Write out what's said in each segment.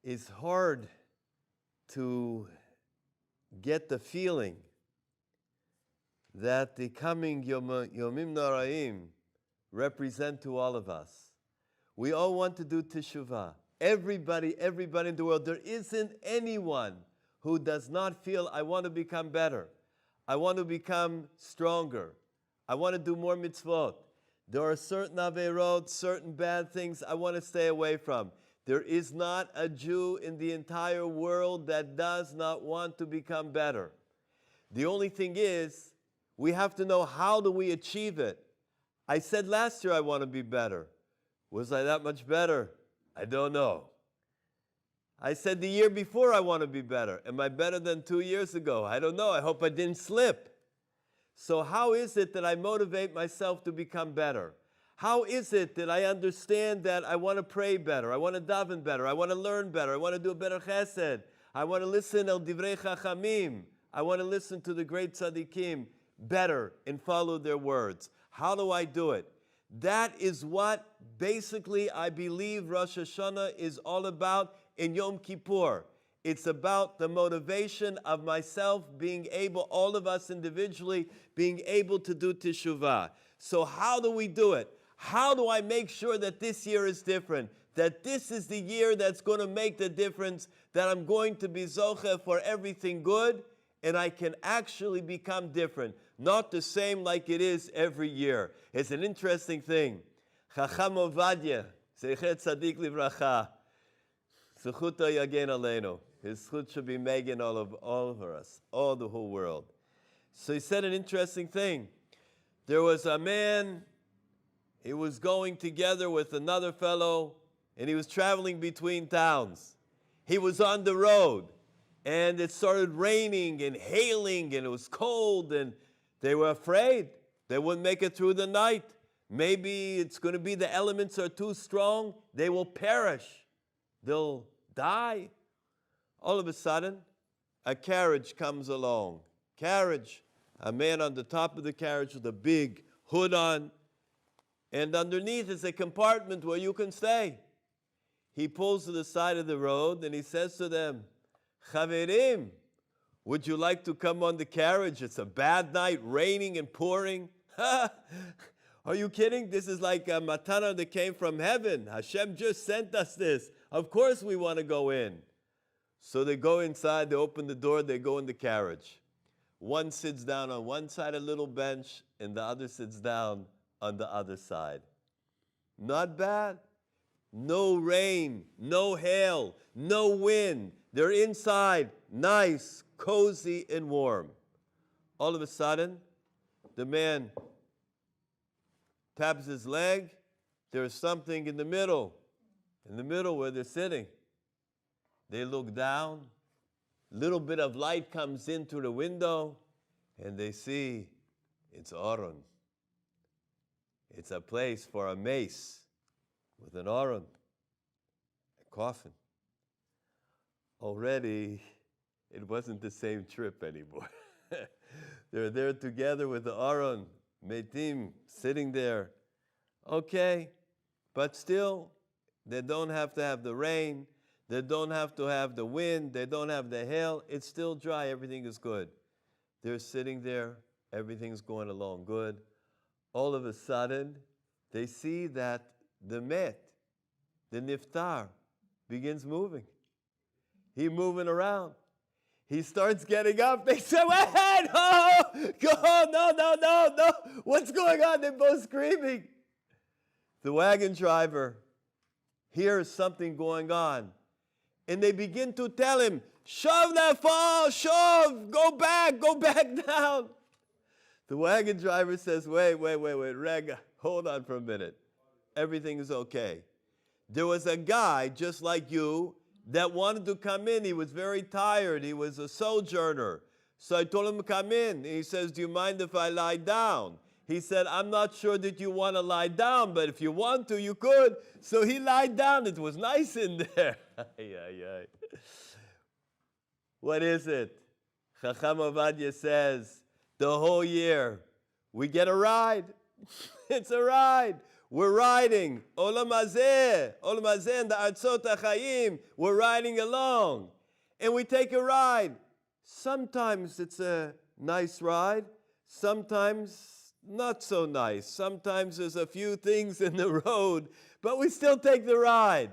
is hard to get the feeling that the coming Yomim Noraim represent to all of us. We all want to do teshuvah. Everybody in the world. There isn't anyone who does not feel, I want to become better. I want to become stronger. I want to do more mitzvot. There are certain averot, certain bad things I want to stay away from. There is not a Jew in the entire world that does not want to become better. The only thing is, we have to know, how do we achieve it? I said last year I want to be better. Was I that much better? I don't know. I said the year before I want to be better. Am I better than 2 years ago? I don't know. I hope I didn't slip. So how is it that I motivate myself to become better? How is it that I understand that I want to pray better, I want to daven better, I want to learn better, I want to do a better chesed, I want to listen el divrei chachamim, I want to listen to the great tzaddikim better and follow their words? How do I do it? That is what basically I believe Rosh Hashanah is all about in Yom Kippur. It's about the motivation of myself being able, all of us individually, being able to do teshuvah. So how do we do it? How do I make sure that this year is different? That this is the year that's going to make the difference, that I'm going to be zocheh for everything good, and I can actually become different. Not the same like it is every year. It's an interesting thing. Chacham Ovadia, Zeichet Tzadik Livracha, Zechuta Yagen Aleinu. His chut should be making all over us, all the whole world. So he said an interesting thing. There was a man, he was going together with another fellow, and he was traveling between towns. He was on the road, and it started raining and hailing, and it was cold, and they were afraid they wouldn't make it through the night. Maybe it's going to be the elements are too strong. They will perish. They'll die. All of a sudden, a carriage comes along. Carriage. A man on the top of the carriage with a big hood on. And underneath is a compartment where you can stay. He pulls to the side of the road and he says to them, Chaverim, would you like to come on the carriage? It's a bad night, raining and pouring. Are you kidding? This is like a matana that came from heaven. Hashem just sent us this. Of course we want to go in. So they go inside, they open the door, they go in the carriage. One sits down on one side of a little bench, and the other sits down on the other side. Not bad. No rain, no hail, no wind. They're inside, nice, cozy, and warm. All of a sudden, the man taps his leg. There's something in the middle where they're sitting. They look down. Little bit of light comes in through the window, and they see it's Aron. It's a place for a mace with an Aron, a coffin. Already, it wasn't the same trip anymore. They're there together with the Aron, Meitim, sitting there. Okay, but still, they don't have to have the rain. They don't have to have the wind. They don't have the hail. It's still dry. Everything is good. They're sitting there. Everything's going along good. All of a sudden, they see that the met, the niftar, begins moving. He's moving around. He starts getting up. They say, wait, no, go, no. What's going on? They're both screaming. The wagon driver hears something going on. And they begin to tell him, shove that fall, shove, go back down. The wagon driver says, wait, Rega, hold on for a minute. Everything is okay. There was a guy just like you that wanted to come in. He was very tired. He was a sojourner. So I told him to come in. And he says, do you mind if I lie down? He said, I'm not sure that you want to lie down, but if you want to, you could. So he lied down. It was nice in there. What is it? Chacham Ovadia says, the whole year, we get a ride. It's a ride. We're riding. Olam hazeh and the Arzot HaChaim. We're riding along. And we take a ride. Sometimes it's a nice ride. Sometimes not so nice. Sometimes there's a few things in the road, but we still take the ride.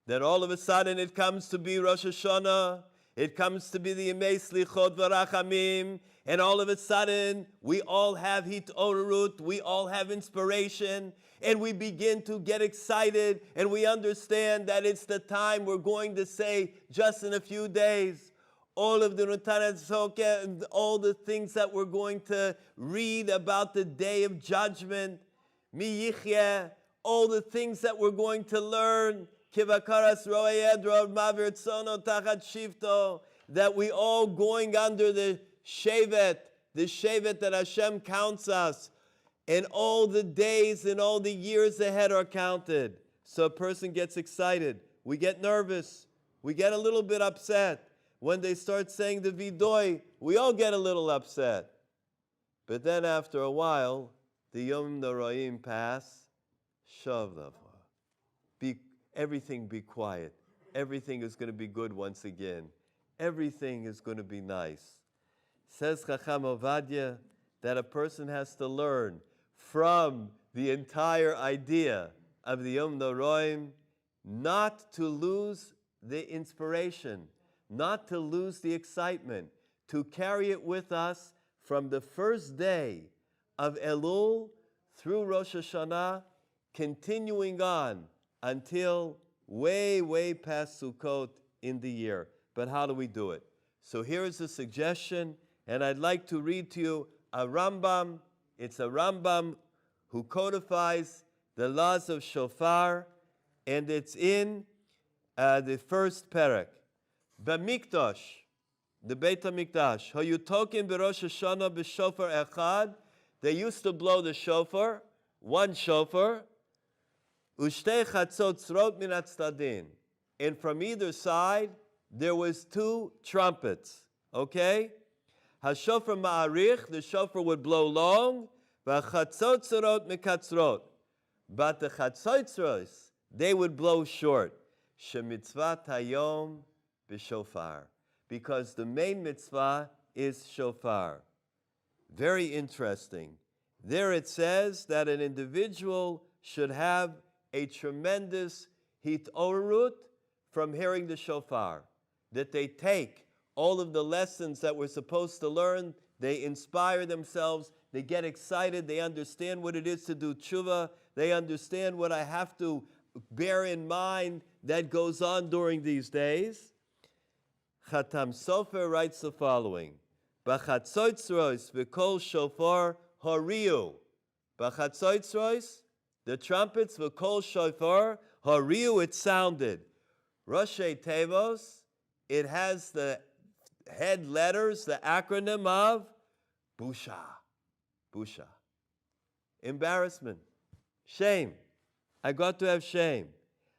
Then all of a sudden it comes to be Rosh Hashanah. It comes to be the Yemei Slichot V'Rachamim. And all of a sudden, we all have Hitorut, we all have inspiration, and we begin to get excited, and we understand that it's the time we're going to say, just in a few days, all of the Nutanet Soke and all the things that we're going to read about the day of judgment, Mi Yichye, all the things that we're going to learn, Kivakaras Ro'ayedro Mavir Tzono Tachat Shifto, that we all going under the Shevet that Hashem counts us, and all the days and all the years ahead are counted. So a person gets excited. We get nervous. We get a little bit upset. When they start saying the Vidoy, we all get a little upset. But then after a while, the Yom Noraim pass. Shav Lava. Everything be quiet. Everything is going to be good once again. Everything is going to be nice. Says Chacham Ovadia that a person has to learn from the entire idea of the Yom Noraim not to lose the inspiration, not to lose the excitement, to carry it with us from the first day of Elul through Rosh Hashanah, continuing on until way, way past Sukkot in the year. But how do we do it? So here is a suggestion. And I'd like to read to you a Rambam. It's a Rambam who codifies the laws of shofar, and it's in the first parak. B'mikdash, the Beit HaMikdash, Hayutokin b'Rosh Hashanah b'shofar echad. They used to blow the shofar, one shofar, Ushtei chatzot tzrot min hatzadin. And from either side, there was two trumpets. Okay? HaShofar ma'arich, the shofar would blow long, v'chatzot tzrot mikatzrot. But the chatzotzros, they would blow short. Shemitzvat hayom b'shofar. Because the main mitzvah is shofar. Very interesting. There it says that an individual should have a tremendous hitorut from hearing the shofar. That they take all of the lessons that we're supposed to learn, they inspire themselves, they get excited, they understand what it is to do tshuva, they understand what I have to bear in mind that goes on during these days. Chatam Sofer writes the following, B'chatzotzros v'kol shofar horiu. B'chatzotzros, the trumpets v'kol shofar horiu, it sounded. Roshei Tevos, it has the head letters, the acronym of Busha. Busha. Embarrassment. Shame. I got to have shame.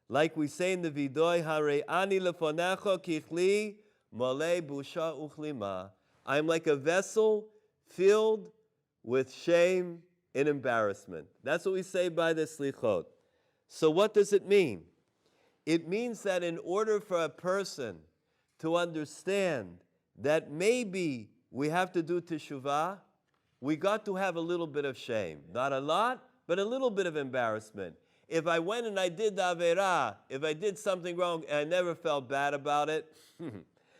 Like we say in the Vidoy, Hare ani lefonecho kichli mole busha uchlima. I'm like a vessel filled with shame and embarrassment. That's what we say by the slichot. So what does it mean? It means that in order for a person to understand that maybe we have to do teshuvah, we got to have a little bit of shame. Not a lot, but a little bit of embarrassment. If I went and I did the averah, if I did something wrong and I never felt bad about it,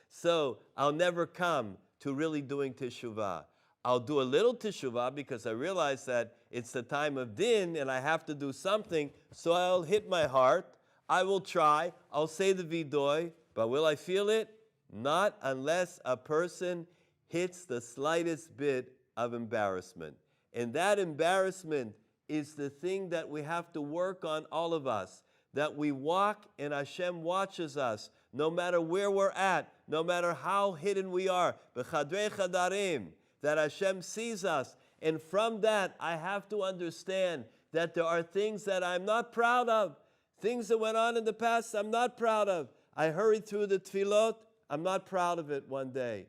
so I'll never come to really doing teshuvah. I'll do a little teshuvah because I realize that it's the time of din and I have to do something, so I'll hit my heart, I will try, I'll say the vidoy, but will I feel it? Not unless a person hits the slightest bit of embarrassment. And that embarrassment is the thing that we have to work on, all of us. That we walk and Hashem watches us, no matter where we're at, no matter how hidden we are. B'chadrei chadarim, that Hashem sees us. And from that, I have to understand that there are things that I'm not proud of. Things that went on in the past, I'm not proud of. I hurried through the tefillot, I'm not proud of it one day.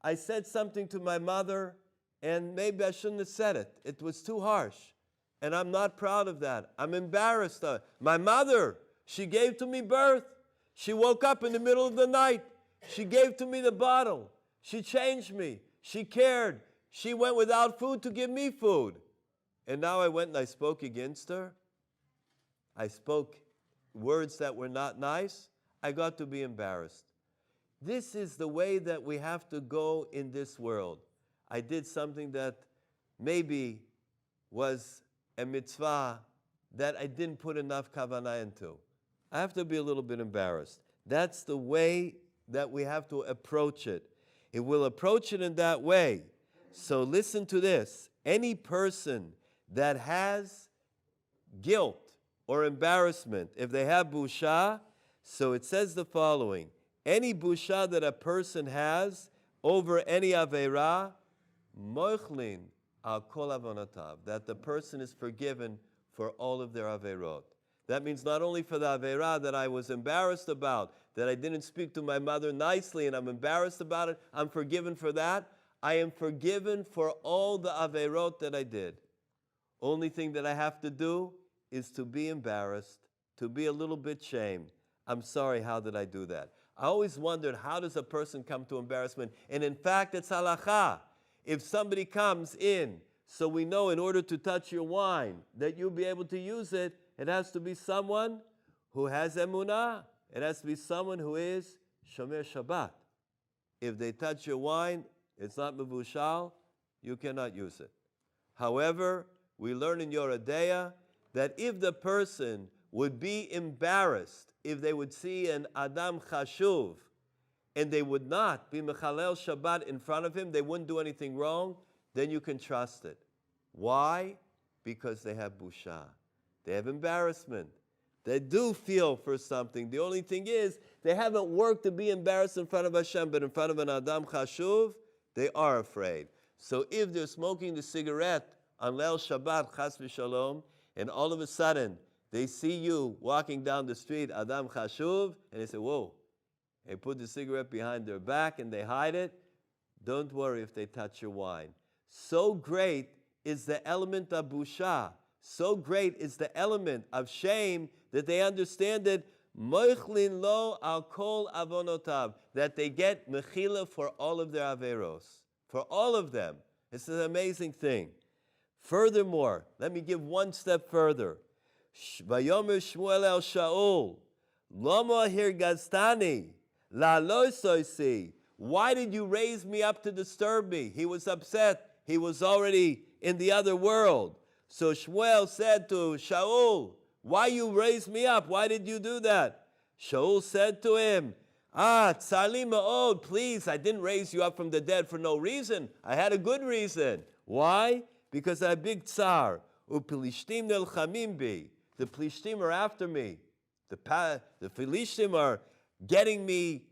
I said something to my mother, and maybe I shouldn't have said it. It was too harsh. And I'm not proud of that. I'm embarrassed. My mother, she gave to me birth. She woke up in the middle of the night. She gave to me the bottle. She changed me. She cared. She went without food to give me food. And now I went and I spoke against her. I spoke words that were not nice. I got to be embarrassed. This is the way that we have to go in this world. I did something that maybe was a mitzvah that I didn't put enough kavanah into. I have to be a little bit embarrassed. That's the way that we have to approach it. It will approach it in that way. So listen to this. Any person that has guilt or embarrassment, if they have busha, so it says the following. Any busha that a person has over any aveira, moichlin al kol avonotav, that the person is forgiven for all of their averot. That means not only for the aveira that I was embarrassed about, that I didn't speak to my mother nicely and I'm embarrassed about it, I'm forgiven for that. I am forgiven for all the averot that I did. Only thing that I have to do is to be embarrassed, to be a little bit shamed. I'm sorry, how did I do that? I always wondered, how does a person come to embarrassment? And in fact, it's halakha. If somebody comes in, so we know in order to touch your wine, that you'll be able to use it, it has to be someone who has emunah. It has to be someone who is shomer Shabbat. If they touch your wine, it's not mevushal, you cannot use it. However, we learn in Yoredeya that if the person would be embarrassed, if they would see an Adam Chashuv, and they would not be Mechalel Shabbat in front of him, they wouldn't do anything wrong, then you can trust it. Why? Because they have busha. They have embarrassment. They do feel for something. The only thing is, they haven't worked to be embarrassed in front of Hashem, but in front of an Adam Chashuv, they are afraid. So if they're smoking the cigarette on Leil Shabbat, Chas v'Shalom, and all of a sudden, they see you walking down the street, Adam Chashuv, and they say, whoa. They put the cigarette behind their back and they hide it. Don't worry if they touch your wine. So great is the element of busha. So great is the element of shame that they understand it. Moichlin lo al kol avonotav, that they get mechila for all of their averos. For all of them. It's an amazing thing. Furthermore, let me give one step further. Vayomer Shmuel el Shaul, Lama hirgaztani, la loisoisi. Why did you raise me up to disturb me? He was upset. He was already in the other world. So Shmuel said to Shaul, why you raised me up? Why did you do that? Shaul said to him, tzali ma'od, please, I didn't raise you up from the dead for no reason. I had a good reason. Why? Because I have big tsar. Upilishtim nelchamim bi. The Plishtim are after me. The Philishtim are getting me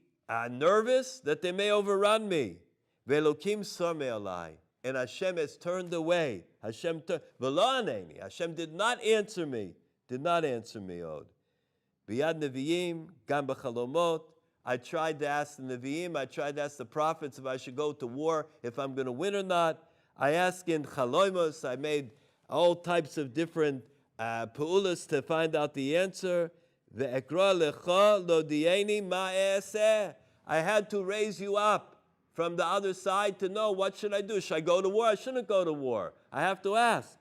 nervous that they may overrun me. Velokim sarme alai. And Hashem has turned away. Hashem did not answer me. Did not answer me, Od. Biyad Nevi'im, Gam b'chalomot. I tried to ask the Nevi'im, I tried to ask the prophets if I should go to war, if I'm going to win or not. I asked in Chalomos, I made all types of different pu'ulas to find out the answer. Ve'ekra lecha lo dieni ma e'aseh. I had to raise you up from the other side to know what should I do. Should I go to war? I shouldn't go to war. I have to ask.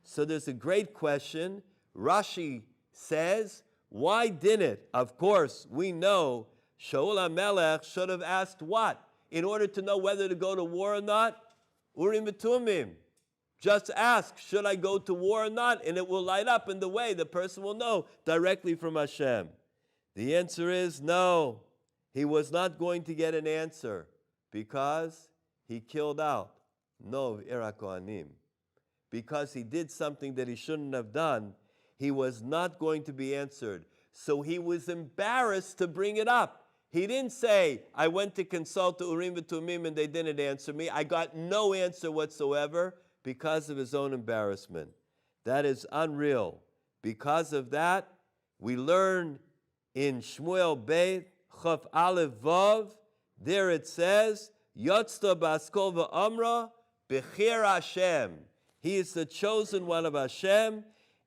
So there's a great question. Rashi says, why didn't? Of course, we know Shaul HaMelech should have asked what? In order to know whether to go to war or not? Urim v'tumim. Just ask, should I go to war or not? And it will light up in the way the person will know directly from Hashem. The answer is no. He was not going to get an answer because he killed out no Ira Kohanim. Because he did something that he shouldn't have done, he was not going to be answered. So he was embarrassed to bring it up. He didn't say, I went to consult the Urim v'Tumim and they didn't answer me. I got no answer whatsoever because of his own embarrassment. That is unreal. Because of that, we learn in Shmuel Beit, Chaf Aleph Vav, there it says, Yotzta Baskol v'Amra, Bechir Hashem. He is the chosen one of Hashem.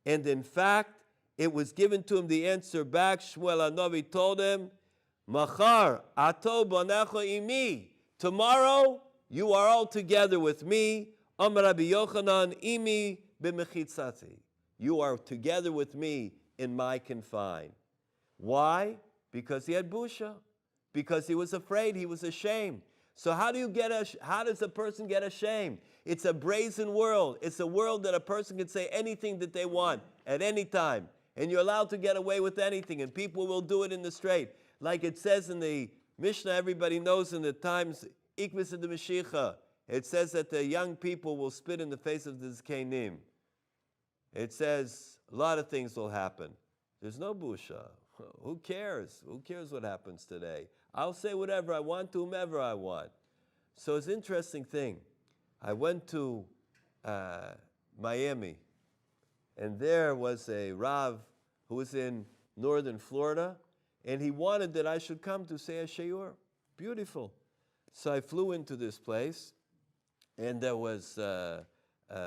And in fact, it was given to him the answer back. Shmuel HaNavi told him, Machar ato bonecho imi. Tomorrow, you are all together with me. Amar Rabbi Yochanan imi b'mechitzati. You are together with me in my confine. Why? Because he had busha. Because he was afraid. He was ashamed. So how does a person get ashamed? It's a brazen world. It's a world that a person can say anything that they want at any time. And you're allowed to get away with anything. And people will do it in the straight. Like it says in the Mishnah, everybody knows in the times, Ikvis of the Mashiach, it says that the young people will spit in the face of the Zkenim. It says a lot of things will happen. There's no busha. Who cares? Who cares what happens today? I'll say whatever I want to whomever I want. So it's an interesting thing. I went to Miami, and there was a Rav who was in northern Florida, and he wanted that I should come to say a shiur. Beautiful. So I flew into this place, and there was a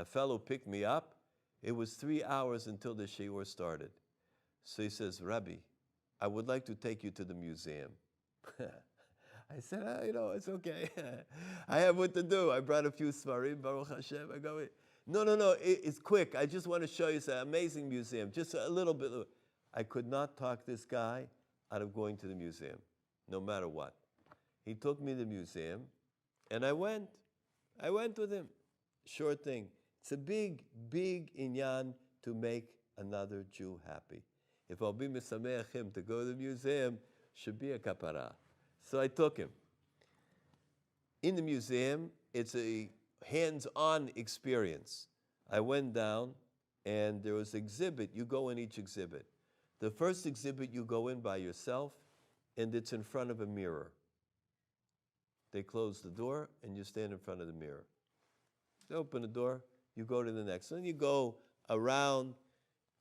fellow picked me up. It was 3 hours until the shiur started. So he says, Rabbi, I would like to take you to the museum. I said, it's okay. I have what to do. I brought a few svarim, Baruch Hashem. I go, no, it's quick. I just want to show you it's an amazing museum. Just a little bit. I could not talk this guy out of going to the museum, no matter what. He took me to the museum, and I went. I went with him. Sure thing. It's a big, big inyan to make another Jew happy. If I'll be misameach him to go to the museum, should be a kapara. So I took him. In the museum, it's a hands-on experience. I went down, and there was an exhibit. You go in each exhibit. The first exhibit, you go in by yourself, and it's in front of a mirror. They close the door, and you stand in front of the mirror. They open the door, you go to the next one. You go around.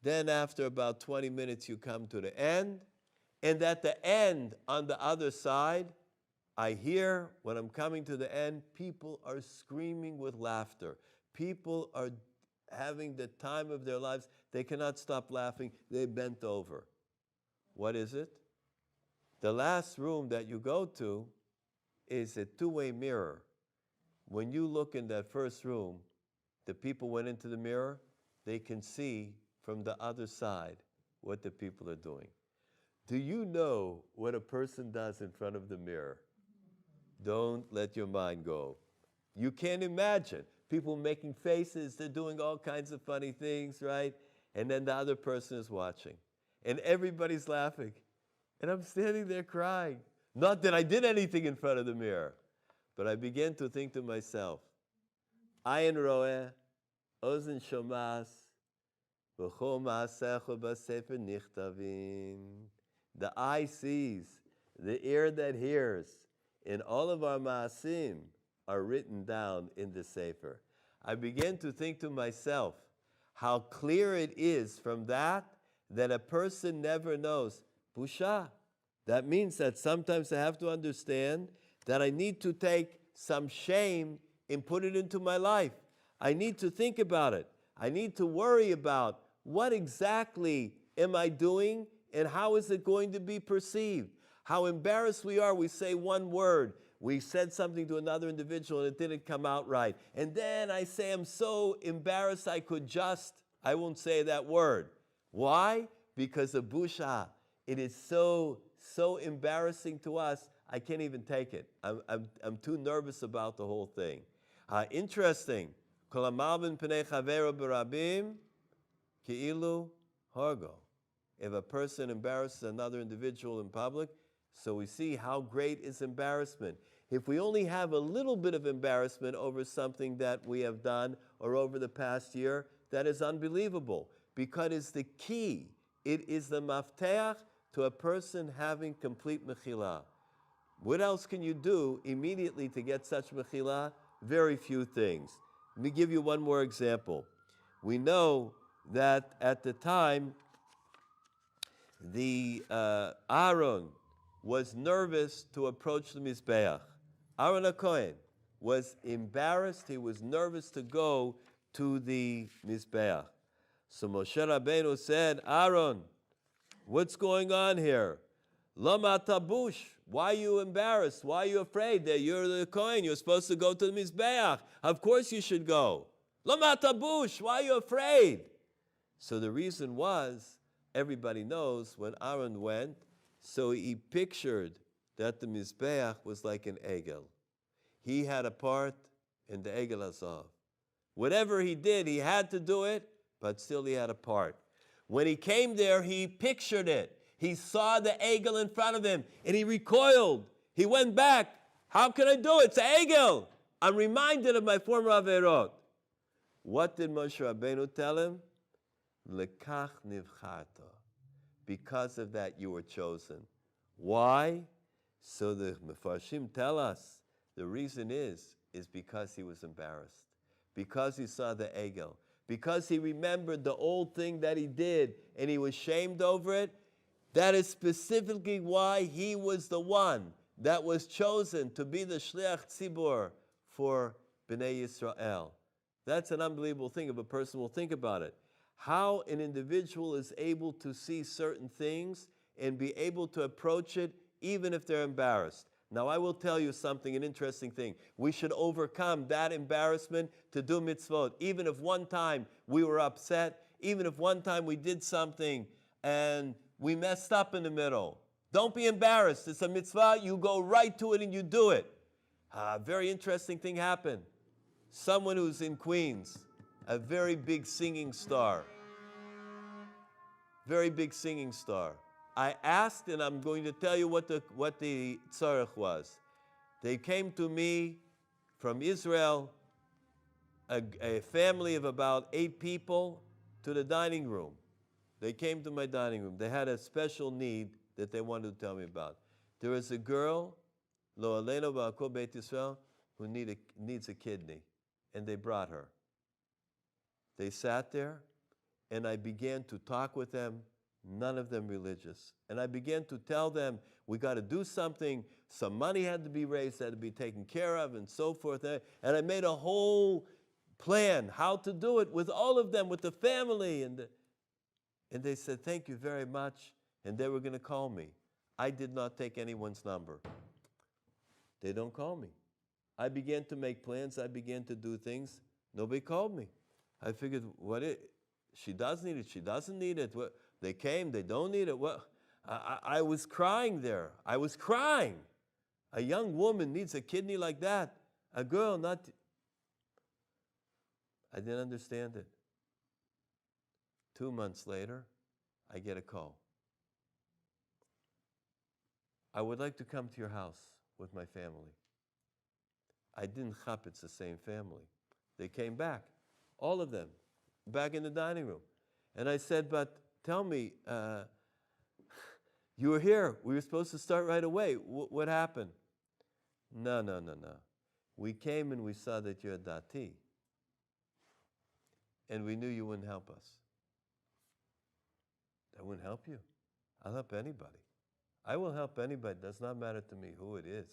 Then after about 20 minutes, you come to the end. And at the end, on the other side, I hear, when I'm coming to the end, people are screaming with laughter. People are having the time of their lives. They cannot stop laughing. They bent over. What is it? The last room that you go to is a two-way mirror. When you look in that first room, the people went into the mirror, they can see from the other side what the people are doing. Do you know what a person does in front of the mirror? Don't let your mind go. You can't imagine. People making faces, they're doing all kinds of funny things, right? And then the other person is watching. And everybody's laughing. And I'm standing there crying. Not that I did anything in front of the mirror, but I began to think to myself, Ayin roeh, ozen shomas, v'chol ma'asecha b'sefer nichtavin. The eye sees, the ear that hears, and all of our ma'asim are written down in the Sefer. I began to think to myself how clear it is from that a person never knows. Busha. That means that sometimes I have to understand that I need to take some shame and put it into my life. I need to think about it. I need to worry about what exactly am I doing and how is it going to be perceived? How embarrassed we are. We say one word. We said something to another individual and it didn't come out right. And then I say, I'm so embarrassed I won't say that word. Why? Because of busha. It is so embarrassing to us, I can't even take it. I'm too nervous about the whole thing. Interesting. Kol hamalvin pnei chavero b'rabim ki'ilu hargo. If a person embarrasses another individual in public, so we see how great is embarrassment. If we only have a little bit of embarrassment over something that we have done or over the past year, that is unbelievable because it's the key. It is the mafteach to a person having complete mechila. What else can you do immediately to get such mechila? Very few things. Let me give you one more example. We know that at the time, the Aaron was nervous to approach the Mizbeach. Aaron HaKohen was embarrassed. He was nervous to go to the Mizbeach. So Moshe Rabbeinu said, Aaron, what's going on here? Lama tabush. Why are you embarrassed? Why are you afraid that you're the Kohen? You're supposed to go to the Mizbeach. Of course you should go. Lama tabush. Why are you afraid? So the reason was, everybody knows when Aaron went, so he pictured that the Mizbeach was like an egel. He had a part in the egel hazav. Whatever he did, he had to do it, but still he had a part. When he came there, he pictured it. He saw the egel in front of him, and he recoiled. He went back. How can I do it? It's an egel. I'm reminded of my former averot. What did Moshe Rabbeinu tell him? Lekach nivcharta. Because of that, you were chosen. Why? So the Mefarshim tell us the reason is because he was embarrassed, because he saw the egel, because he remembered the old thing that he did and he was shamed over it. That is specifically why he was the one that was chosen to be the Shliach Tzibur for Bnei Yisrael. That's an unbelievable thing if a person will think about it. How an individual is able to see certain things and be able to approach it even if they're embarrassed. Now I will tell you something, an interesting thing. We should overcome that embarrassment to do mitzvot. Even if one time we were upset, even if one time we did something and we messed up in the middle. Don't be embarrassed. It's a mitzvah. You go right to it and you do it. A very interesting thing happened. Someone who's in Queens, a very big singing star. Very big singing star. I asked, and I'm going to tell you what the tzarech was. They came to me from Israel, a family of about 8 people, to the dining room. They came to my dining room. They had a special need that they wanted to tell me about. There is a girl, Lo Aleinu Ba'akol Beit Yisrael, who needs a kidney, and they brought her. They sat there, and I began to talk with them, none of them religious. And I began to tell them, we got to do something, some money had to be raised, had to be taken care of, and so forth. And I made a whole plan how to do it with all of them, with the family. And they said, thank you very much, and they were going to call me. I did not take anyone's number. They don't call me. I began to make plans, I began to do things. Nobody called me. I figured, she does need it, she doesn't need it. They came, they don't need it. I was crying there. I was crying. A young woman needs a kidney like that. A girl, not. I didn't understand it. 2 months later, I get a call. I would like to come to your house with my family. I didn't chapitz the same family. They came back, all of them, back in the dining room. And I said, but tell me, you were here. We were supposed to start right away. What happened? No. We came and we saw that you're a dati. And we knew you wouldn't help us. I wouldn't help you. I'll help anybody. I will help anybody. It does not matter to me who it is.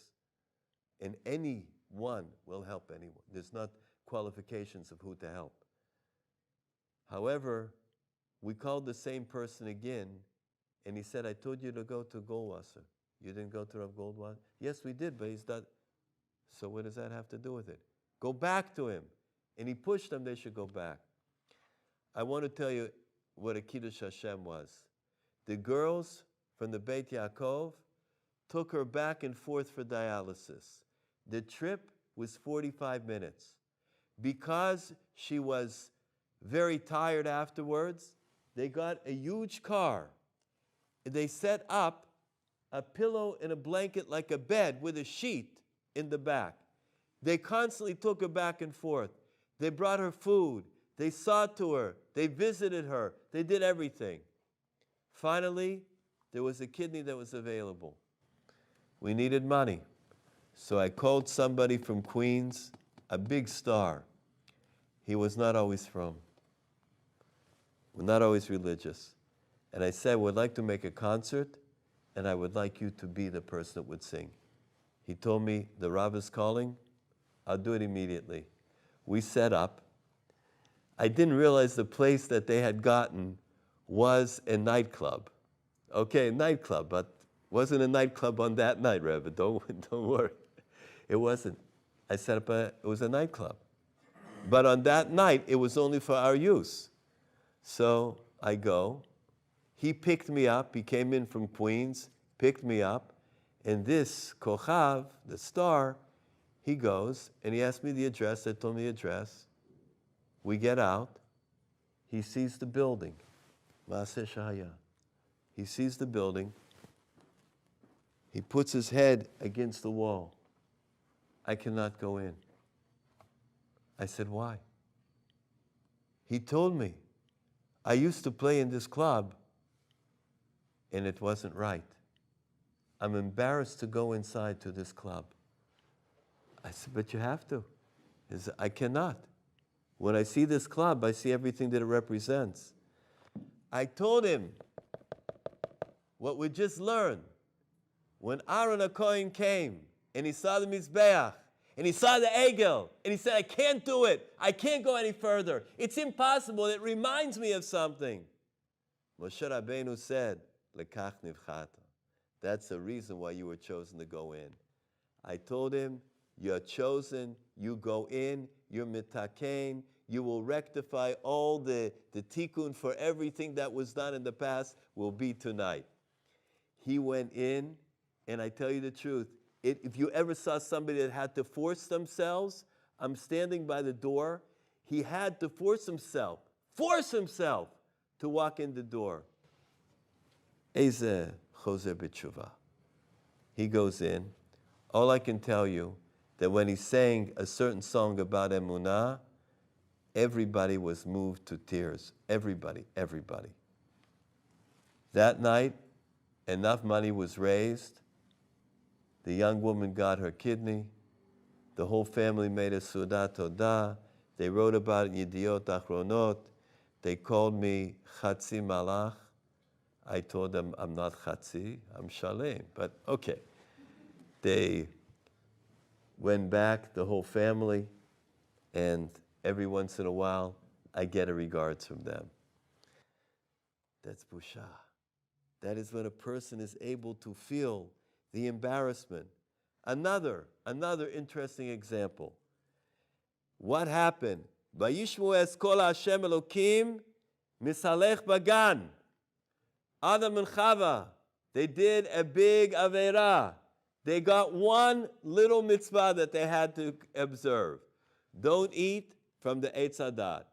And anyone will help anyone. There's not qualifications of who to help. However, we called the same person again, and he said, I told you to go to Goldwasser. You didn't go to Rabbi Goldwasser? Yes, we did, but he's not. So what does that have to do with it? Go back to him. And he pushed them, they should go back. I want to tell you what a Kiddush Hashem was. The girls from the Beit Yaakov took her back and forth for dialysis. The trip was 45 minutes. Because she was very tired afterwards, they got a huge car. They set up a pillow and a blanket like a bed with a sheet in the back. They constantly took her back and forth. They brought her food. They saw to her. They visited her. They did everything. Finally, there was a kidney that was available. We needed money. So I called somebody from Queens, a big star. He was not always from. Not always religious. And I said, I would like to make a concert, and I would like you to be the person that would sing. He told me, the Rav is calling. I'll do it immediately. We set up. I didn't realize the place that they had gotten was a nightclub. Okay, a nightclub, but wasn't a nightclub on that night, Rebbe. Don't worry. It wasn't. I set up it was a nightclub. But on that night, it was only for our use. So I go. He picked me up. He came in from Queens, picked me up. And this Kochav, the star, he goes and he asked me the address. I told him the address. We get out. He sees the building. Maaseh Shahaya. He sees the building. He puts his head against the wall. I cannot go in. I said, why? He told me, I used to play in this club and it wasn't right. I'm embarrassed to go inside to this club. I said, but you have to. He said, I cannot. When I see this club, I see everything that it represents. I told him what we just learned. When Aaron HaKohen came and he saw the Mizbeach and he saw the Egel and he said, I can't do it. I can't go any further. It's impossible. It reminds me of something. Moshe Rabbeinu said, Lekach nivchata. That's the reason why you were chosen to go in. I told him, you're chosen, you go in, you're mitaken, you will rectify all the tikkun for everything that was done in the past will be tonight. He went in, and I tell you the truth, if you ever saw somebody that had to force themselves, I'm standing by the door, he had to force himself to walk in the door. Eze chozer b'tshuva. He goes in. All I can tell you, that when he sang a certain song about emunah, everybody was moved to tears. Everybody. That night, enough money was raised. The young woman got her kidney. The whole family made a Sudat Todah. They wrote about it in Yediot Achronot. They called me Chatzi Malach. I told them I'm not Chatzi, I'm Shalem. But okay. They went back, the whole family, and every once in a while, I get a regards from them. That's busha. That is when a person is able to feel the embarrassment. Another interesting example. What happened? Vayishmu es kol Hashem Elokim misalech bagan. Adam and Chava, they did a big Aveirah. They got one little mitzvah that they had to observe. Don't eat from the Eitz Hadat.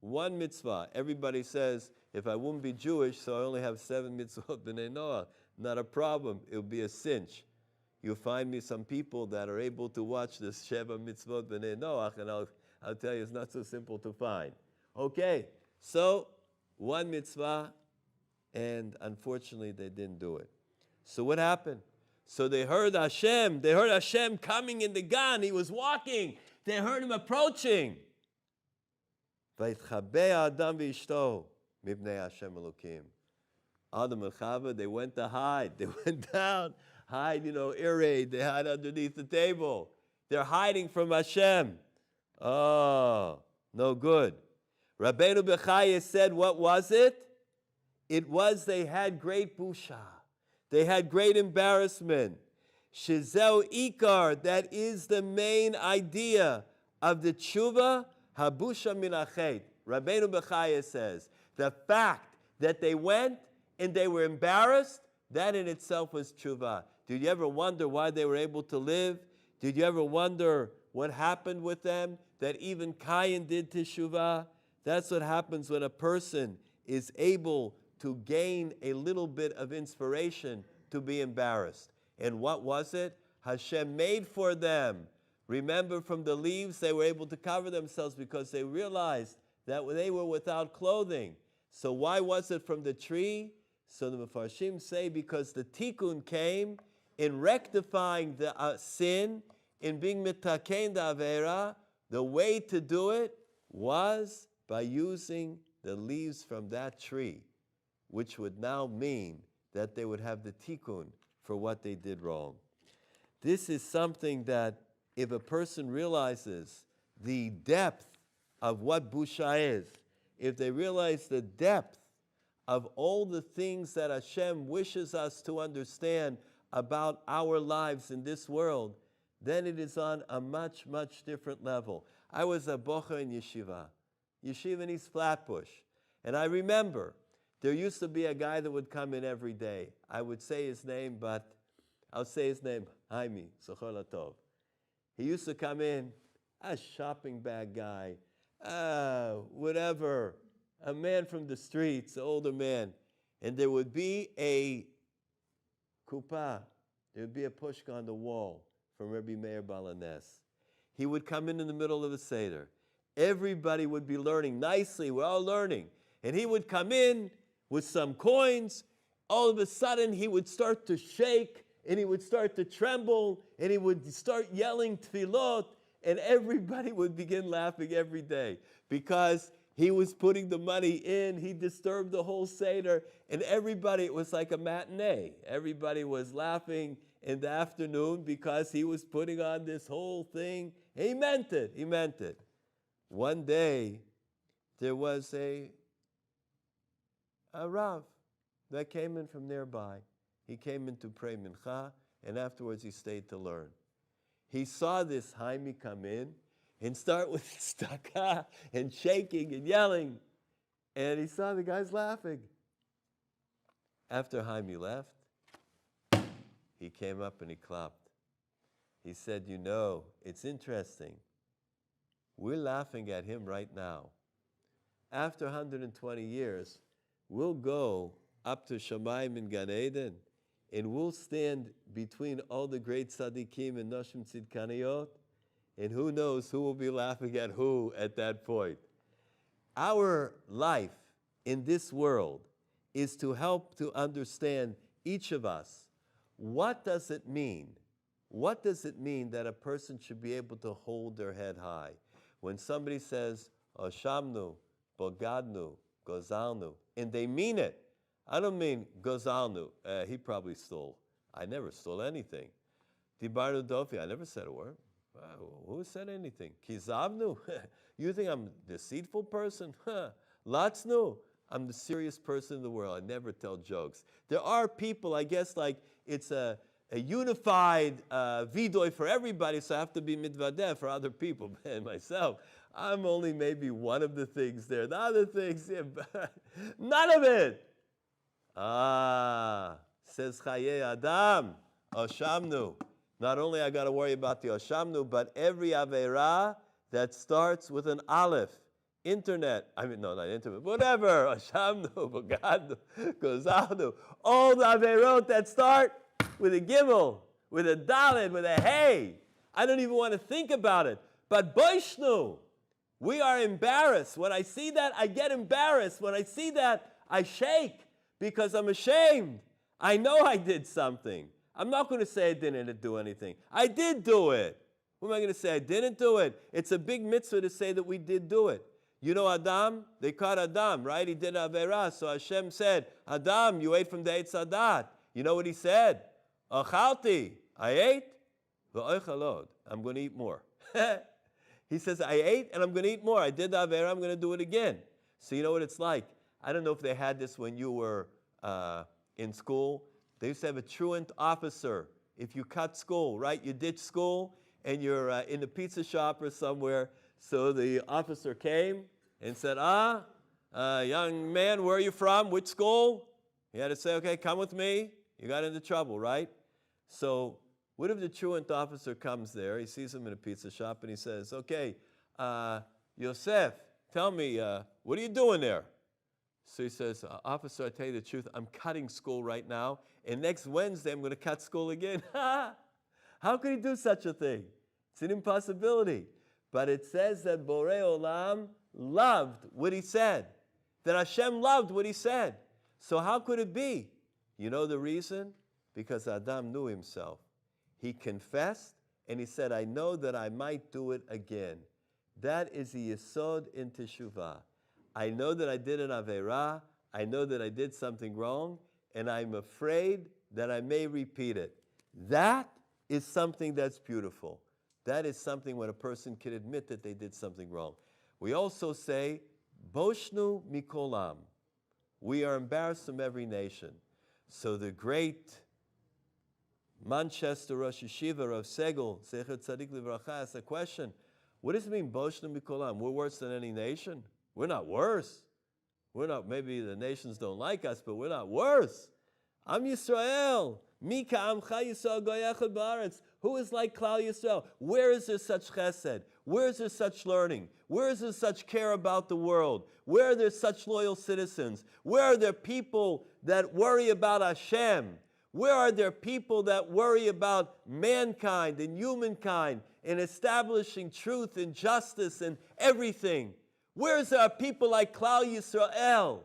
One mitzvah. Everybody says, if I wouldn't be Jewish, so I only have 7 mitzvot b'nei Noah. Not a problem. It would be a cinch. You'll find me some people that are able to watch this Sheva mitzvot b'nei Noah, and I'll tell you, it's not so simple to find. Okay, so one mitzvah, and unfortunately they didn't do it. So what happened? So they heard Hashem coming in the Gan. He was walking. They heard him approaching. Vayitchabei Adam v'ishto mibnei Hashem Elokim. Adam and Chava, they went to hide. They went down, hide, ear raid. They hide underneath the table. They're hiding from Hashem. Oh, no good. Rabbeinu Bechaya said, what was it? It was they had great busha. They had great embarrassment. Shizeu ikar, that is the main idea of the tshuva, habusha min achet. Rabbeinu Bechaya says, the fact that they went and they were embarrassed, that in itself was tshuva. Did you ever wonder why they were able to live? Did you ever wonder what happened with them? That even Cain did teshuvah? That's what happens when a person is able to gain a little bit of inspiration to be embarrassed. And what was it? Hashem made for them. Remember, from the leaves, they were able to cover themselves because they realized that they were without clothing. So why was it from the tree? So the Mefarshim say because the tikkun came in rectifying the sin, in being mitaken the avera. The way to do it was by using the leaves from that tree, which would now mean that they would have the tikkun for what they did wrong. This is something that if a person realizes the depth of what busha is, if they realize the depth of all the things that Hashem wishes us to understand about our lives in this world, then it is on a much, much different level. I was a bocher in yeshiva in East Flatbush, and I remember there used to be a guy that would come in every day. I would say his name, but I'll say his name, Haimi, Zochor Latov. He used to come in, a shopping bag guy, whatever, a man from the streets, an older man. And there would be a kuppah, there would be a pushka on the wall from Rabbi Meir Balanes. He would come in the middle of the Seder. Everybody would be learning nicely, we're all learning. And he would come in with some coins. All of a sudden, he would start to shake, and he would start to tremble, and he would start yelling tefillot, and everybody would begin laughing every day because he was putting the money in. He disturbed the whole Seder, and everybody, it was like a matinee. Everybody was laughing in the afternoon because he was putting on this whole thing. He meant it. He meant it. One day, there was a Rav that came in from nearby. He came in to pray mincha, and afterwards he stayed to learn. He saw this Haimi come in and start with staka and shaking and yelling, and he saw the guys laughing. After Haimi left, he came up and he clapped. He said, you know, it's interesting. We're laughing at him right now. After 120 years, we'll go up to Shamayim in Gan Eden, and we'll stand between all the great tzaddikim and Noshim Tzidkaniyot, and who knows who will be laughing at who at that point. Our life in this world is to help to understand each of us. What does it mean? What does it mean that a person should be able to hold their head high? When somebody says, Oshamnu, Bogadnu, Gozalnu, and they mean it. I don't mean Gozalnu, he probably stole. I never stole anything. Dibarnu Dofi, I never said a word. Who said anything? Kizavnu, you think I'm a deceitful person? Latznu, I'm the serious person in the world. I never tell jokes. There are people, I guess, like it's a unified vidoy for everybody, so I have to be mitvadeh for other people. And myself, I'm only maybe one of the things there. The other things, none of it. Says Chaye Adam, Oshamnu. Not only I got to worry about the Oshamnu, but every Aveira that starts with an Aleph. Internet, no, not internet, whatever. Oshamnu, Bogadnu, Gozalnu. All the Aveirot that start with a Gimel, with a Dalet, with a Hey. I don't even want to think about it. But Boishnu, we are embarrassed. When I see that, I get embarrassed. When I see that, I shake because I'm ashamed. I know I did something. I'm not going to say I didn't do anything. I did do it. What am I going to say? I didn't do it. It's a big mitzvah to say that we did do it. You know Adam? They caught Adam, right? He did Aveirah. So Hashem said, Adam, you ate from the Eitz Hadat. You know what he said? Achalti, I ate. V'oichalod, I'm going to eat more. He says, I ate and I'm going to eat more. I did the Aveirah, I'm going to do it again. So you know what it's like? I don't know if they had this when you were in school. They used to have a truant officer. If you cut school, right? You ditch school and you're in the pizza shop or somewhere. So the officer came and said, young man, where are you from? Which school? He had to say, okay, come with me. You got into trouble, right? So what if the truant officer comes there? He sees him in a pizza shop and he says, okay, Yosef, tell me, what are you doing there? So he says, officer, I tell you the truth, I'm cutting school right now, and next Wednesday I'm going to cut school again. How could he do such a thing? It's an impossibility. But it says that Borei Olam loved what he said, that Hashem loved what he said. So how could it be? You know the reason? Because Adam knew himself. He confessed, and he said, I know that I might do it again. That is the yesod in teshuvah. I know that I did an Aveirah, I know that I did something wrong, and I'm afraid that I may repeat it. That is something that's beautiful. That is something when a person can admit that they did something wrong. We also say, Boshnu mikolam. We are embarrassed from every nation. So the great Manchester Rosh Hashiva of Segel, Zecher Tzadik Livracha, asked a question. What does it mean, Boshnu mikolam? We're worse than any nation? We're not worse. We're not, maybe the nations don't like us, but we're not worse. Am Yisrael. Mika Amcha Yisrael Goyachad Ba'aretz. Who is like Klal Yisrael? Where is there such chesed? Where is there such learning? Where is there such care about the world? Where are there such loyal citizens? Where are there people that worry about Hashem? Where are there people that worry about mankind and humankind and establishing truth and justice and everything? Where is there people like Klal Yisrael?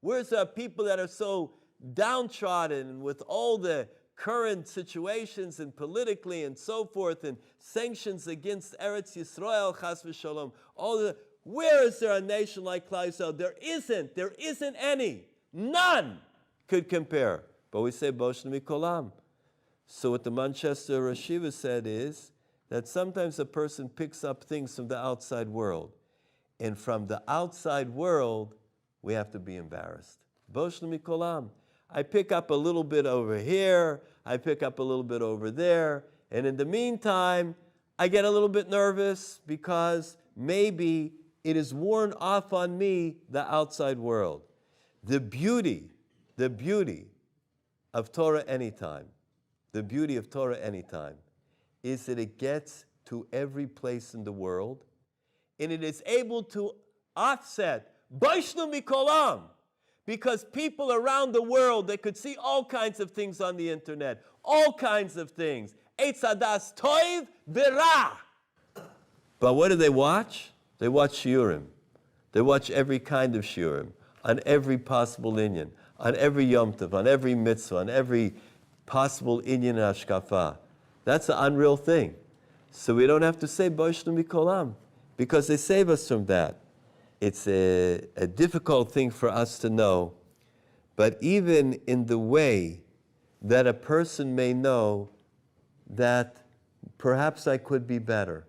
Where is there people that are so downtrodden with all the current situations and politically and so forth and sanctions against Eretz Yisrael, Chas v'Shalom, where is there a nation like Klal Yisrael? There isn't any. None could compare. But we say Boshnu mikolam. So what the Manchester Rosh Hashiva said is that sometimes a person picks up things from the outside world. And from the outside world, we have to be embarrassed. Boshnu mikolam. I pick up a little bit over here, I pick up a little bit over there, and in the meantime, I get a little bit nervous because maybe it is worn off on me, the outside world. The beauty of Torah anytime, is that it gets to every place in the world, and it is able to offset Boshnu mikolam. Because people around the world, they could see all kinds of things on the internet, all kinds of things. Eitz hadas toiv v'ra. But what do they watch? They watch shiurim. They watch every kind of shiurim, on every possible inyan, on every yom tov, on every mitzvah, on every possible inyan and hashkafa. That's an unreal thing. So we don't have to say Boshnu mikolam, because they save us from that. It's a difficult thing for us to know, but even in the way that a person may know that perhaps I could be better,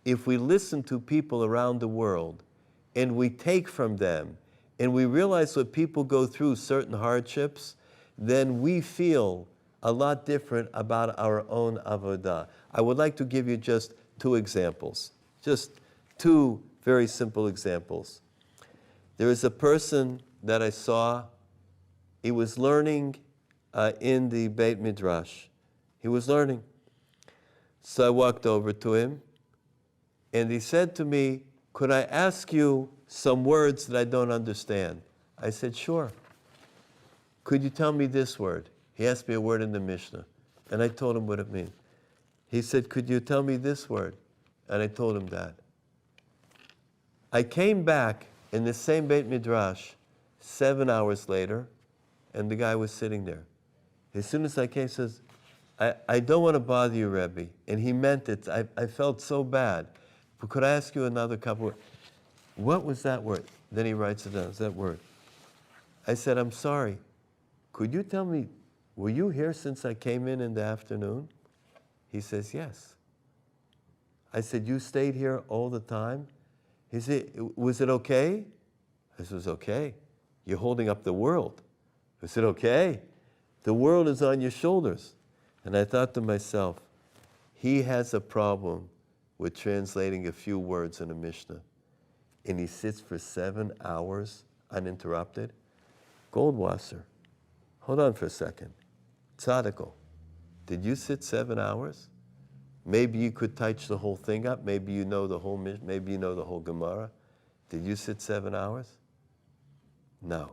if we listen to people around the world and we take from them and we realize what people go through, certain hardships, then we feel a lot different about our own avodah. I would like to give you just two examples, just two very simple examples. There is a person that I saw, he was learning in the Beit Midrash. He was learning. So I walked over to him, and he said to me, could I ask you some words that I don't understand? I said, sure. Could you tell me this word? He asked me a word in the Mishnah, and I told him what it means. He said, could you tell me this word? And I told him that. I came back in the same Beit Midrash 7 hours later, and the guy was sitting there. As soon as I came, he says, I don't want to bother you, Rebbe. And he meant it. I felt so bad. But could I ask you another couple words? What was that word? Then he writes it down. It's that word. I said, I'm sorry. Could you tell me, were you here since I came in the afternoon? He says, yes. I said, you stayed here all the time? He said, was it okay? I said, it was okay. You're holding up the world. I said, okay. The world is on your shoulders. And I thought to myself, he has a problem with translating a few words in a Mishnah. And he sits for 7 hours uninterrupted. Goldwasser, hold on for a second. Tzaddik, did you sit 7 hours? Maybe you could touch the whole thing up. Maybe you know the whole Mishnah. Maybe you know the whole Gemara. Did you sit 7 hours? No.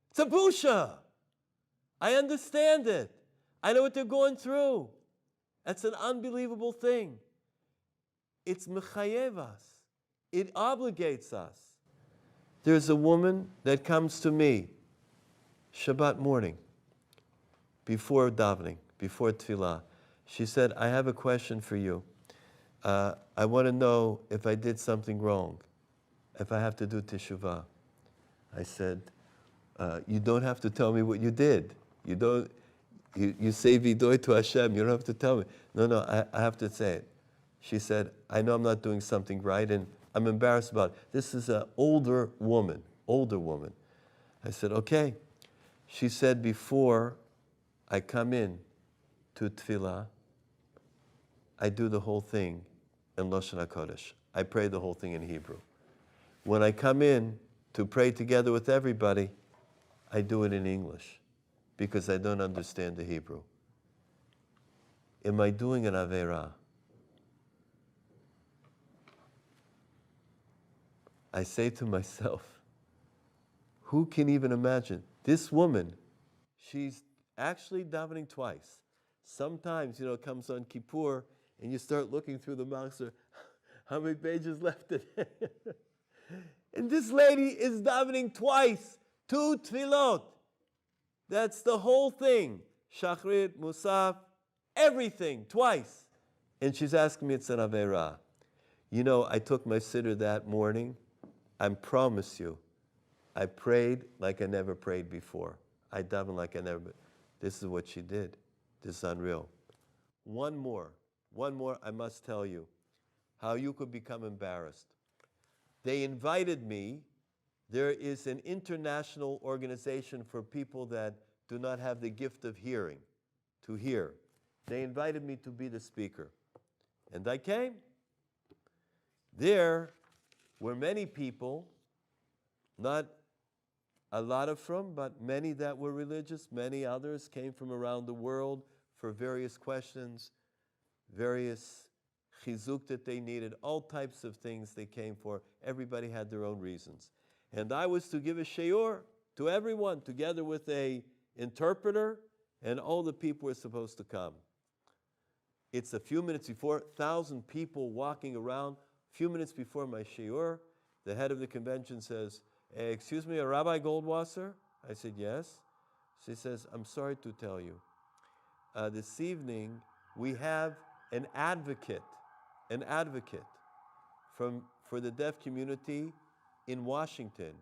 It's a busha. I understand it. I know what they're going through. That's an unbelievable thing. It's mechayev us. It obligates us. There's a woman that comes to me Shabbat morning, before davening, before tefillah. She said, I have a question for you. I want to know if I did something wrong, if I have to do teshuvah. I said, you don't have to tell me what you did. You say vidoy to Hashem, you don't have to tell me. No, I have to say it. She said, I know I'm not doing something right, and I'm embarrassed about it. This is an older woman. I said, okay. She said, before I come in to tefillah, I do the whole thing in Lashon HaKodesh. I pray the whole thing in Hebrew. When I come in to pray together with everybody, I do it in English because I don't understand the Hebrew. Am I doing an Aveirah? I say to myself, who can even imagine? This woman, she's actually davening twice. Sometimes, it comes on Kippur, and you start looking through the Machzor, how many pages left in it? And this lady is davening twice, 2 tefillot. That's the whole thing. Shachrit, Musaf, everything, twice. And she's asking me, it's an Aveirah. I took my siddur that morning. I promise you, I prayed like I never prayed before. I davened like I never. This is what she did. This is unreal. One more I must tell you, how you could become embarrassed. They invited me. There is an international organization for people that do not have the gift of hearing, to hear. They invited me to be the speaker. And I came. There were many people, not a lot of them, but many that were religious. Many others came from around the world for various questions, various chizuk that they needed, all types of things they came for. Everybody had their own reasons. And I was to give a shiur to everyone, together with an interpreter, and all the people were supposed to come. It's a few minutes before, 1,000 people walking around. A few minutes before my shiur, the head of the convention says, excuse me, Rabbi Goldwasser? I said, yes. She says, I'm sorry to tell you, this evening we have an advocate for the deaf community in Washington.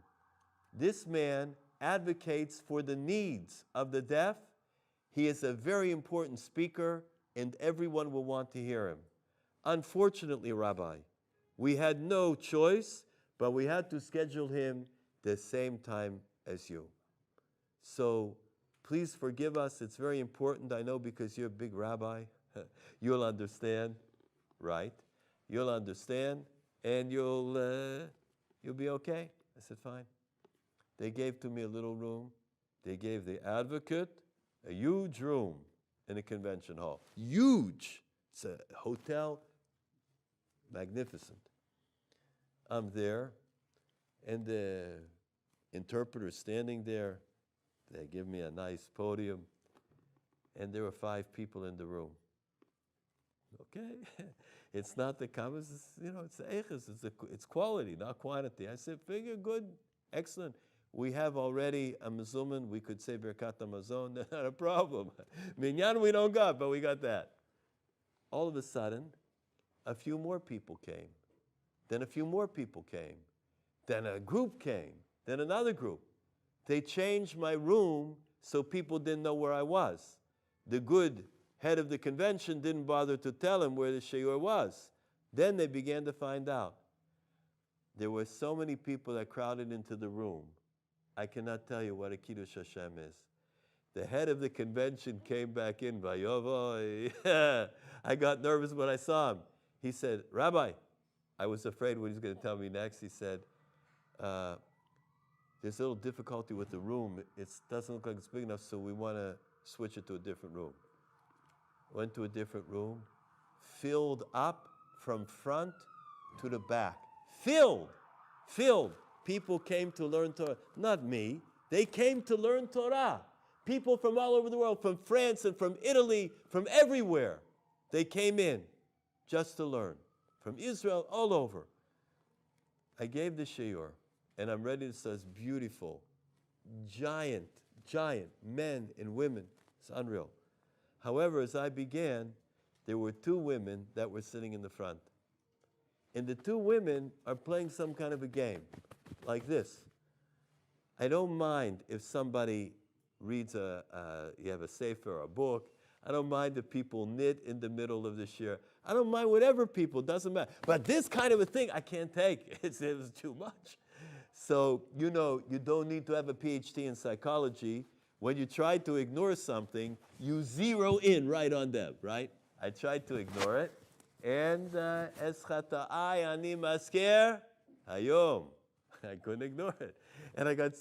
This man advocates for the needs of the deaf. He is a very important speaker, and everyone will want to hear him. Unfortunately, Rabbi, we had no choice, but we had to schedule him the same time as you. So please forgive us. It's very important, I know, because you're a big rabbi. You'll understand, right? You'll understand, and you'll be okay. I said, fine. They gave to me a little room. They gave the advocate a huge room in a convention hall. Huge. It's a hotel. Magnificent. I'm there, and the interpreter's standing there. They give me a nice podium, and there were 5 people in the room. Okay, it's not the comments, it's the eiches, it's quality, not quantity. I said, figure, good, excellent. We have already a mezuman, we could say Birkat HaMazon, not a problem. Minyan we don't got, but we got that. All of a sudden, a few more people came. Then a few more people came. Then a group came. Then another group. They changed my room so people didn't know where I was. The good head of the convention didn't bother to tell him where the shiur was. Then they began to find out. There were so many people that crowded into the room. I cannot tell you what a Kiddush Hashem is. The head of the convention came back in, Vayovoy. I got nervous when I saw him. He said, Rabbi, I was afraid what he was going to tell me next. He said, there's a little difficulty with the room. It doesn't look like it's big enough, so we want to switch it to a different room. Went to a different room, filled up from front to the back. Filled. People came to learn Torah. Not me. They came to learn Torah. People from all over the world, from France and from Italy, from everywhere. They came in just to learn. From Israel, all over. I gave the shiur, and I'm ready to say it's beautiful. Giant men and women. It's unreal. However, as I began, there were 2 women that were sitting in the front. And the 2 women are playing some kind of a game, like this. I don't mind if somebody reads you have a sefer or a book. I don't mind if people knit in the middle of the shir. I don't mind whatever people, doesn't matter. But this kind of a thing I can't take. It was too much. So, you don't need to have a PhD in psychology. When you try to ignore something, you zero in right on them, right? I tried to ignore it. And es chata'ai ani masker hayom. I couldn't ignore it. And I got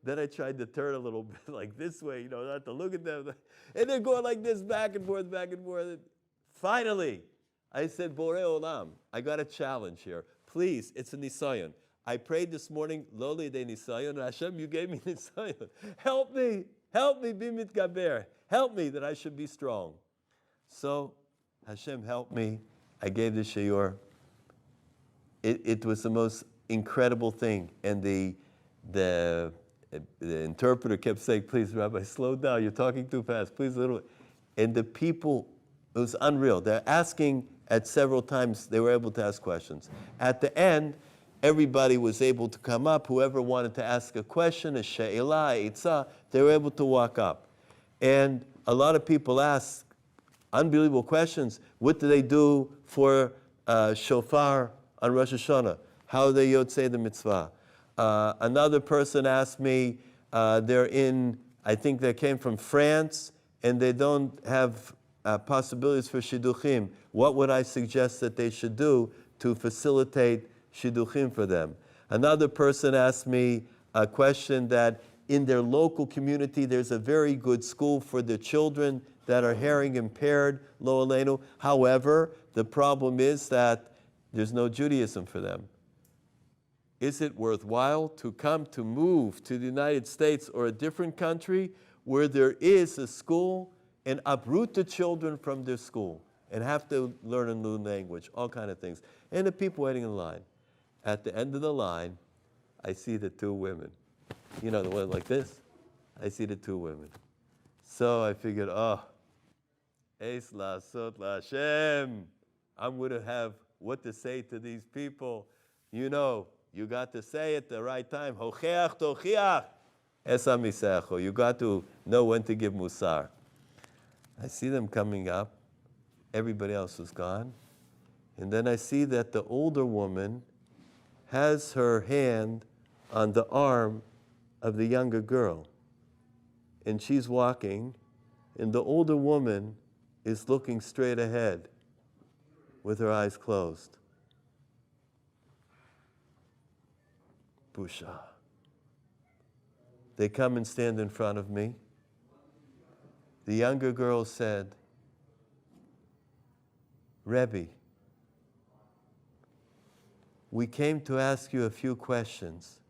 then I tried to turn a little bit like this way, not to look at them. And they're going like this, back and forth, back and forth. Finally, I said, Borei Olam, I got a challenge here. Please, it's a nisayon. I prayed this morning, Loli de nisayon, and Hashem, you gave me nisayon. Help me, bimit gaber. Help me that I should be strong. So, Hashem helped me. I gave the shiur. It was the most incredible thing. And the interpreter kept saying, please, Rabbi, slow down. You're talking too fast. Please, a little. And the people, it was unreal. They're asking at several times, they were able to ask questions. At the end, everybody was able to come up. Whoever wanted to ask a question, a she'elah, a itzah, they were able to walk up. And a lot of people ask unbelievable questions. What do they do for shofar on Rosh Hashanah? How do they yotzei the mitzvah? Another person asked me, I think they came from France, and they don't have possibilities for shidduchim. What would I suggest that they should do to facilitate shidduchim for them? Another person asked me a question that in their local community, there's a very good school for the children that are hearing impaired, lo aleinu. However, the problem is that there's no Judaism for them. Is it worthwhile to move to the United States or a different country where there is a school and uproot the children from their school and have to learn a new language, all kind of things? And the people waiting in line. At the end of the line, I see the two women. The one like this. I see the two women. So I figured, Eis lasot laHashem. I'm going to have what to say to these people. You got to say it the right time. Hocheach tochiach esa misecho. You got to know when to give musar. I see them coming up. Everybody else is gone. And then I see that the older woman has her hand on the arm of the younger girl. And she's walking, and the older woman is looking straight ahead with her eyes closed. Busha. They come and stand in front of me. The younger girl said, Rebbe, we came to ask you a few questions.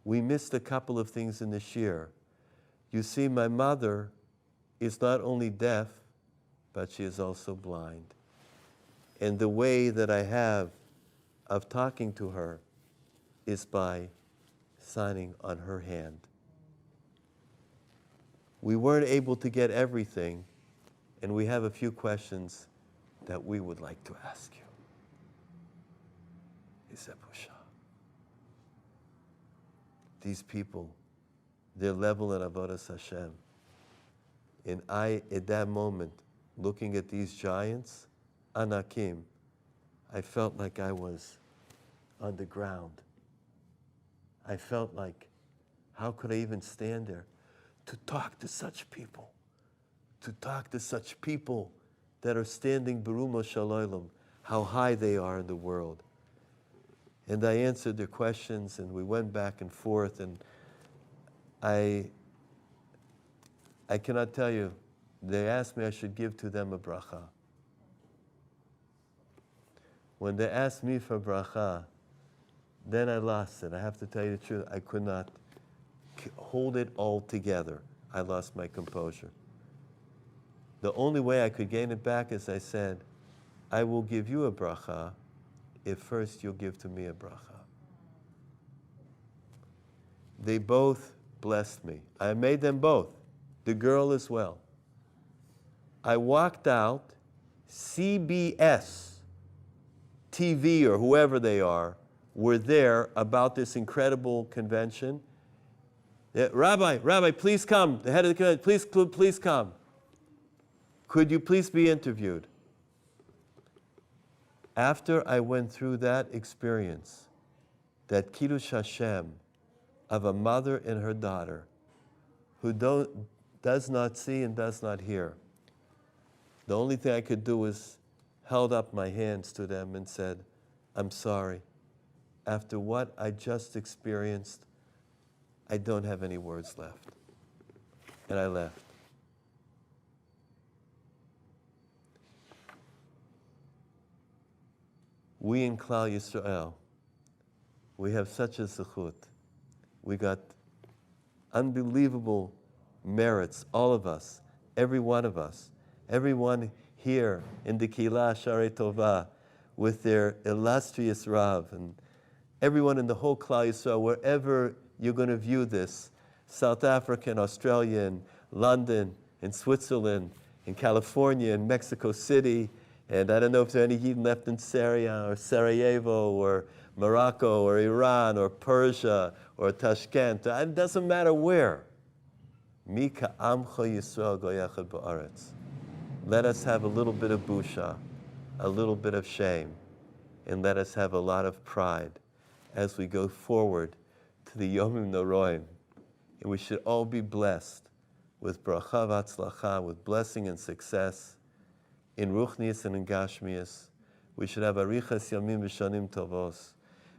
We missed a couple of things in the shir. You see, my mother is not only deaf, but she is also blind. And the way that I have of talking to her is by signing on her hand. We weren't able to get everything, and we have a few questions that we would like to ask you. He said, Pusha. These people, their level in Avodas Hashem. And I, at that moment, looking at these giants, Anakim, I felt like I was on the ground. I felt like, how could I even stand there to talk to such people? To talk to such people that are standing Berumo Shalom, how high they are in the world. And I answered their questions, and we went back and forth, and I cannot tell you, they asked me I should give to them a bracha. When they asked me for bracha, then I lost it. I have to tell you the truth. I could not hold it all together. I lost my composure. The only way I could gain it back is I said, I will give you a bracha if first you'll give to me a bracha. They both blessed me. I made them both, the girl as well. I walked out, CBS, TV or whoever they are, were there about this incredible convention. Rabbi, please come. The head of the convention, please come. Could you please be interviewed? After I went through that experience, that Kiddush Hashem of a mother and her daughter who does not see and does not hear, the only thing I could do was held up my hands to them and said, I'm sorry. After what I just experienced, I don't have any words left. And I left. We in Klal Yisrael, we have such a zechut. We got unbelievable merits, all of us, every one of us, everyone here in the Keilah Sharei Tovah with their illustrious Rav, and everyone in the whole Klal Yisrael, wherever you're going to view this, South Africa and Australia and London and Switzerland and California and Mexico City, and I don't know if there are any Yidden left in Syria or Sarajevo or Morocco or Iran or Persia or Tashkent. It doesn't matter where. Mi ka'amcha Yisrael goyachad ba'aretz. Let us have a little bit of busha, a little bit of shame, and let us have a lot of pride as we go forward to the Yomim Noroim. And we should all be blessed with bracha v'atzlacha, with blessing and success in Ruchnius and in Gashmius. We should have arichas yamim v'shanim tovos.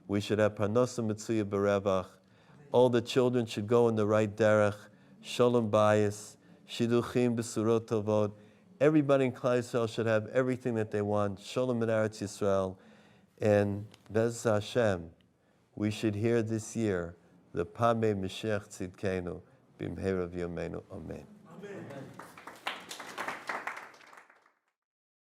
We should have parnosa mitzuya berevach. All the children should go in the right derech. Shalom bayis, shiduchim b'surot tovot. Everybody in Klal Yisrael should have everything that they want. Shalom in Eretz Yisrael. And Bez Hashem, we should hear this year the Pamei Mashiach Tzidkenu b'mhera v'yomeinu. Amen. Amen.